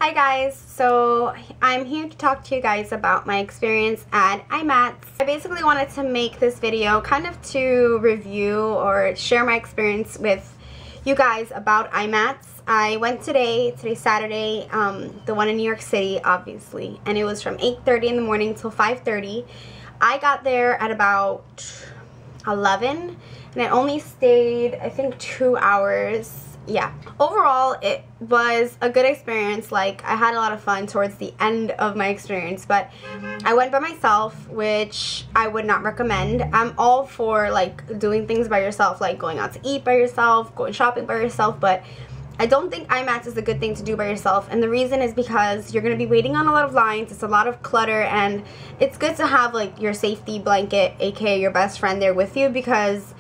Hi guys, so I'm here to talk to you guys about my experience at imats. I basically wanted to make this video kind of to review or share my experience with you guys about imats. I went today's Saturday, the one in New York City obviously, and it was from 8:30 in the morning till 5:30. I got there at about 11 and I only stayed I think 2 hours. Yeah, overall it was a good experience. Like, I had a lot of fun towards the end of my experience, but I went by myself, which I would not recommend. I'm all for like doing things by yourself, like going out to eat by yourself, going shopping by yourself, but I don't think imats is a good thing to do by yourself, and the reason is because you're going to be waiting on a lot of lines. It's a lot of clutter, and it's good to have like your safety blanket, aka your best friend, there with you, because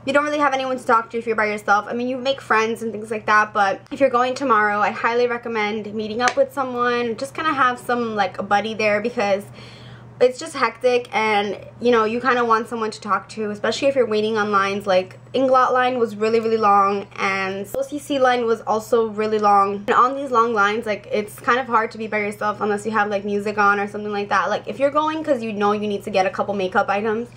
you don't really have anyone to talk to if you're by yourself. I mean, you make friends and things like that, but if you're going tomorrow, I highly recommend meeting up with someone. Just kind of have some like a buddy there, because it's just hectic, and you know, you kind of want someone to talk to, especially if you're waiting on lines. Like, Inglot line was really long, and OCC line was also really long, and on these long lines, like, it's kind of hard to be by yourself unless you have like music on or something like that. Like, if you're going because you know you need to get a couple makeup items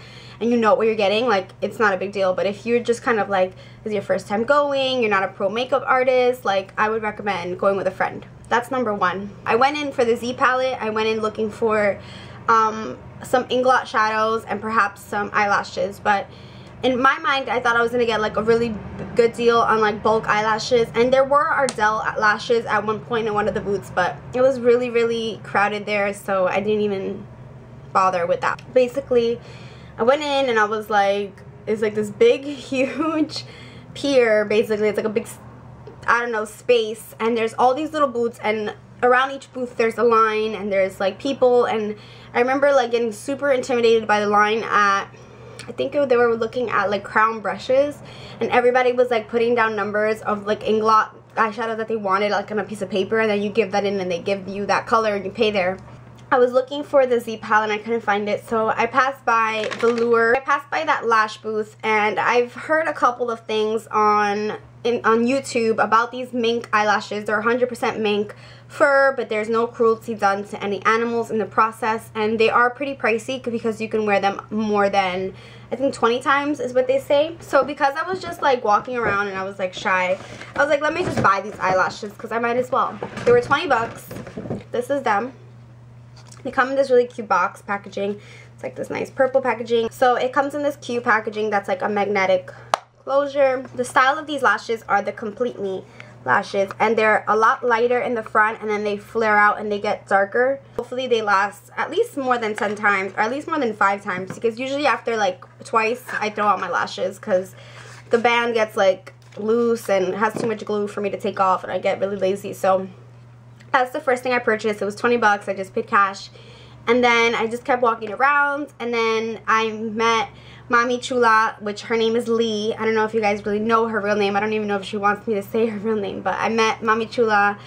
and you know what you're getting, like, it's not a big deal. But if you're just kind of like, this is your first time going, you're not a pro makeup artist, like, I would recommend going with a friend. That's number one. I went in for the Z palette. I went in looking for some Inglot shadows and perhaps some eyelashes, but in my mind I thought I was gonna get like a really good deal on like bulk eyelashes, and there were Ardell lashes at one point in one of the booths, but it was really crowded there, so I didn't even bother with that. Basically, I went in and I was like, it's like this big huge pier. Basically, it's like a big, I don't know, space, and there's all these little booths, and around each booth there's a line, and there's like people, and I remember like getting super intimidated by the line at, I think they were looking at like crown brushes, and everybody was like putting down numbers of like Inglot eyeshadow that they wanted, like on a piece of paper, and then you give that in and they give you that color and you pay there. I was looking for the Z palette and I couldn't find it, so I passed by Velour. I passed by that lash booth, and I've heard a couple of things on YouTube about these mink eyelashes. They're 100% mink fur, but there's no cruelty done to any animals in the process, and they are pretty pricey because you can wear them more than, I think, 20 times is what they say. So because I was just like walking around and I was like shy, I was like, let me just buy these eyelashes because I might as well. They were 20 bucks. This is them. They come in this really cute box packaging. It's like this nice purple packaging. So it comes in this cute packaging that's like a magnetic closure. The style of these lashes are the Complete Me lashes, and they're a lot lighter in the front, and then they flare out and they get darker. Hopefully they last at least more than 10 times, or at least more than 5 times, because usually after like twice I throw out my lashes because the band gets like loose and has too much glue for me to take off, and I get really lazy. So that's the first thing I purchased. It was 20 bucks. I just paid cash. And then I just kept walking around, and then I met Mami Chula, which her name is Lee. I don't know if you guys really know her real name. I don't even know if she wants me to say her real name, but I met Mami Chula.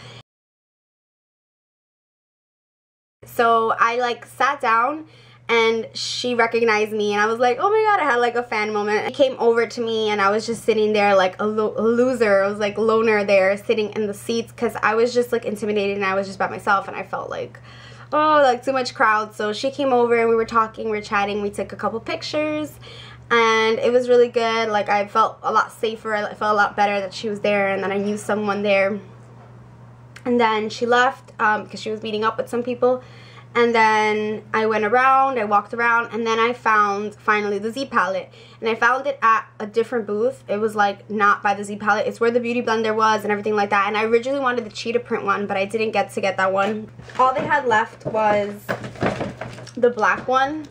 So I like sat down and she recognized me, and I was like, oh my god, I had like a fan moment. She came over to me and I was just sitting there like a loser. I was like loner there sitting in the seats because I was just like intimidated, and I was just by myself, and I felt like, oh, like too much crowd. So she came over and we were talking, we were chatting, we took a couple pictures, and it was really good. Like, I felt a lot safer. I felt a lot better that she was there and that I knew someone there. And then she left because she was meeting up with some people. And then I went around, I walked around, and then I found finally the Z palette. And I found it at a different booth. It was like not by the Z palette. It's where the beauty blender was and everything like that. And I originally wanted the cheetah print one, but I didn't get to get that one. All they had left was the black one.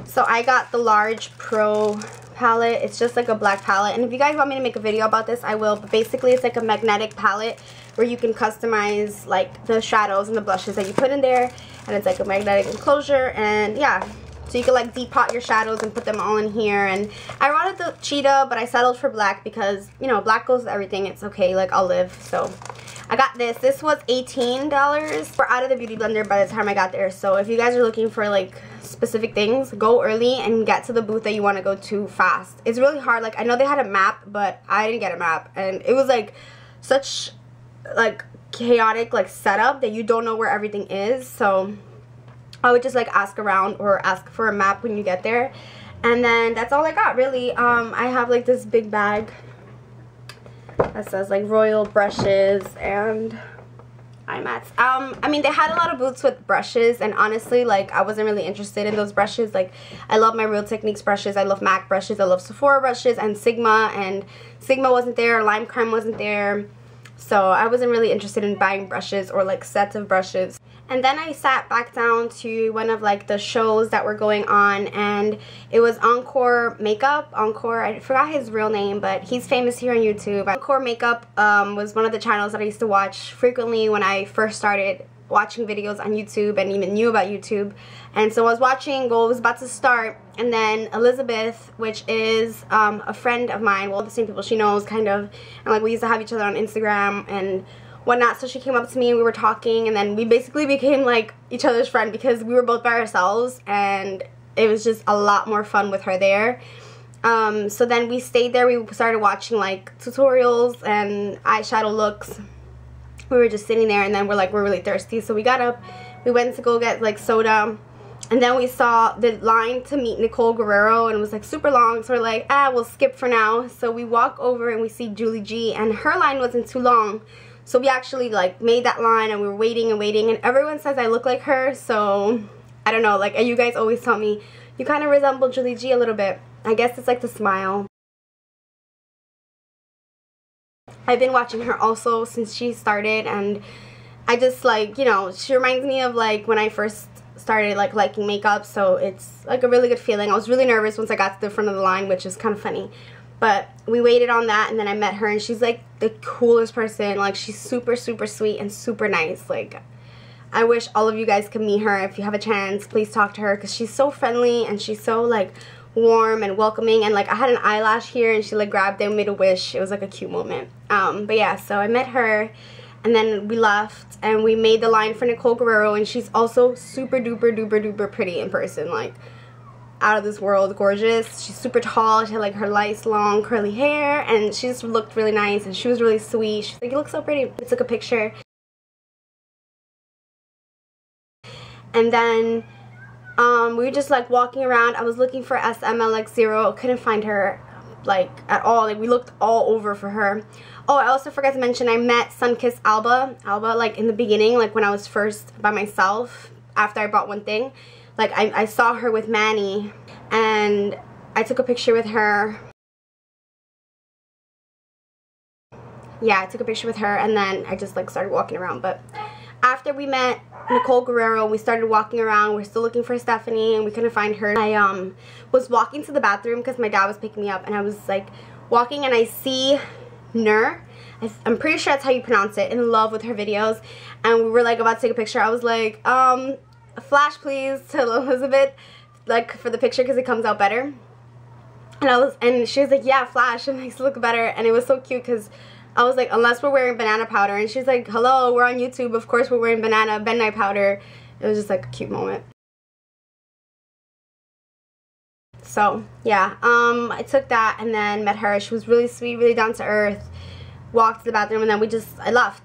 So I got the large pro palette. It's just like a black palette, and if you guys want me to make a video about this, I will. But basically it's like a magnetic palette where you can customize like the shadows and the blushes that you put in there, and it's like a magnetic enclosure, and yeah, so you can like depot your shadows and put them all in here. And I wanted the cheetah, but I settled for black because, you know, black goes with everything. It's okay, like, I'll live. So I got this. This was $18. We're out of the beauty blender by the time I got there, so if you guys are looking for like specific things, go early and get to the booth that you want to go to fast. It's really hard. Like, I know they had a map, but I didn't get a map, and it was like such like chaotic like setup that you don't know where everything is. So I would just like ask around or ask for a map when you get there. And then that's all I got, really. I have like this big bag that says like Royal brushes and imats. I mean, they had a lot of booths with brushes, and honestly, like, I wasn't really interested in those brushes. Like, I love my Real Techniques brushes, I love MAC brushes, I love Sephora brushes, and Sigma wasn't there, Lime Crime wasn't there, so I wasn't really interested in buying brushes or like sets of brushes. And then I sat back down to one of like the shows that were going on, and it was Encore Makeup. Encore, I forgot his real name, but he's famous here on YouTube. Encore Makeup was one of the channels that I used to watch frequently when I first started watching videos on YouTube and even knew about YouTube. And so I was watching, well, it was about to start, and then Elizabeth, which is a friend of mine, well, the same people she knows, kind of, and like we used to have each other on Instagram and whatnot, so she came up to me and we were talking, and then we basically became like each other's friend because we were both by ourselves, and it was just a lot more fun with her there. So then we stayed there, we started watching like tutorials and eyeshadow looks. We were just sitting there, and then we're really thirsty, so we got up, we went to go get like soda, and then we saw the line to meet Nicole Guerrero, and it was like super long, so we're like, we'll skip for now. So we walk over and we see Julie G, and her line wasn't too long. So we actually like made that line, and we were waiting and waiting, and everyone says I look like her, so I don't know, like, you guys always tell me you kind of resemble Julie G a little bit. I guess it's like the smile. I've been watching her also since she started, and I just like, you know, she reminds me of like when I first started like liking makeup, so it's like a really good feeling. I was really nervous once I got to the front of the line, which is kind of funny. But we waited on that, and then I met her, and she's like the coolest person. Like, she's super, super sweet and super nice. Like, I wish all of you guys could meet her. If you have a chance, please talk to her, because she's so friendly and she's so like warm and welcoming. And like, I had an eyelash here, and she like grabbed it and made a wish. It was like a cute moment. But yeah, so I met her, and then we left, and we made the line for Nicole Guerrero, and she's also super duper duper duper pretty in person. Like, out of this world gorgeous. She's super tall, she had like her nice long curly hair, and she just looked really nice, and she was really sweet. She's like, you look so pretty. We took a picture, and then we were just like walking around. I was looking for SMLX0, couldn't find her like at all. Like, we looked all over for her. Oh, I also forgot to mention I met Sunkissed Alba like in the beginning, like when I was first by myself after I bought one thing. Like, I saw her with Manny, and I took a picture with her. Yeah, I took a picture with her, and then I just like started walking around. But after we met Nicole Guerrero, we started walking around. We're still looking for Stephanie, and we couldn't find her. I was walking to the bathroom because my dad was picking me up, and I was like walking, and I see Nur. I'm pretty sure that's how you pronounce it. In love with her videos, and we were like about to take a picture. I was like, flash please, to Elizabeth, like for the picture because it comes out better. And she was like, yeah, flash, it makes it look better. And it was so cute because I was like, unless we're wearing banana powder, and she's like, hello, we're on YouTube, of course we're wearing banana benai powder. It was just like a cute moment. So yeah, I took that and then met her. She was really sweet, really down to earth. Walked to the bathroom, and then I left.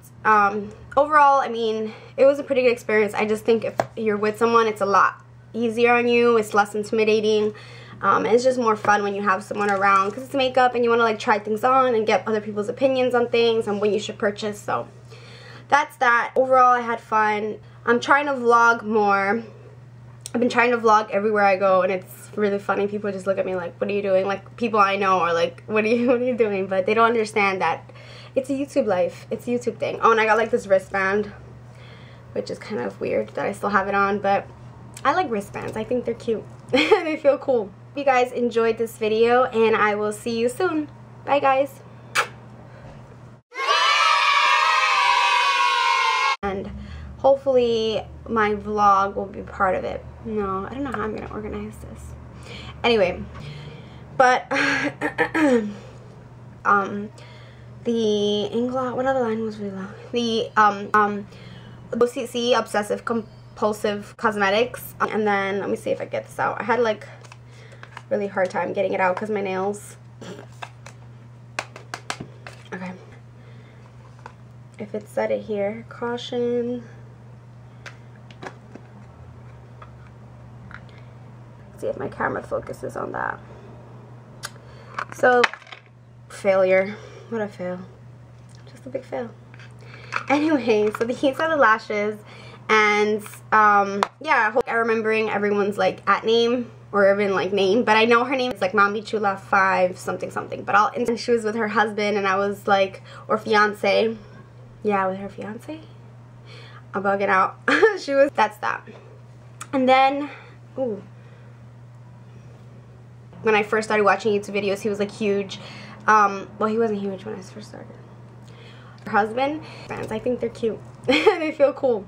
Overall, I mean, it was a pretty good experience. I just think if you're with someone, it's a lot easier on you. It's less intimidating. And it's just more fun when you have someone around, because it's makeup and you want to like try things on and get other people's opinions on things and when you should purchase. So that's that. Overall, I had fun. I'm trying to vlog more. I've been trying to vlog everywhere I go, and it's really funny. People just look at me like, what are you doing? Like, people I know are like, what are you doing? But they don't understand that it's a YouTube life. It's a YouTube thing. Oh, and I got like this wristband, which is kind of weird that I still have it on, but I like wristbands. I think they're cute. They feel cool. Hope you guys enjoyed this video, and I will see you soon. Bye, guys. And hopefully my vlog will be part of it. No, I don't know how I'm gonna organize this. Anyway, but the Inglot, what other line was really long? The OCC, Obsessive Compulsive Cosmetics. And then let me see if I get this out. I had like really hard time getting it out because my nails. Okay. if it said it here. Caution. Let's see if my camera focuses on that. So, failure. What a fail. Just a big fail. Anyway, so these are the lashes. And, yeah, I hope I'm remembering everyone's, like, at name. Or even, like, name. But I know her name is, like, Mami Chula 5 something something. But and she was with her husband, and I was, like, or fiance. Yeah, with her fiance. I'm bugging out. That's that. And then, ooh. When I first started watching YouTube videos, he was, like, huge. Well, he wasn't huge when I first started. Her husband, fans, I think they're cute. They feel cool.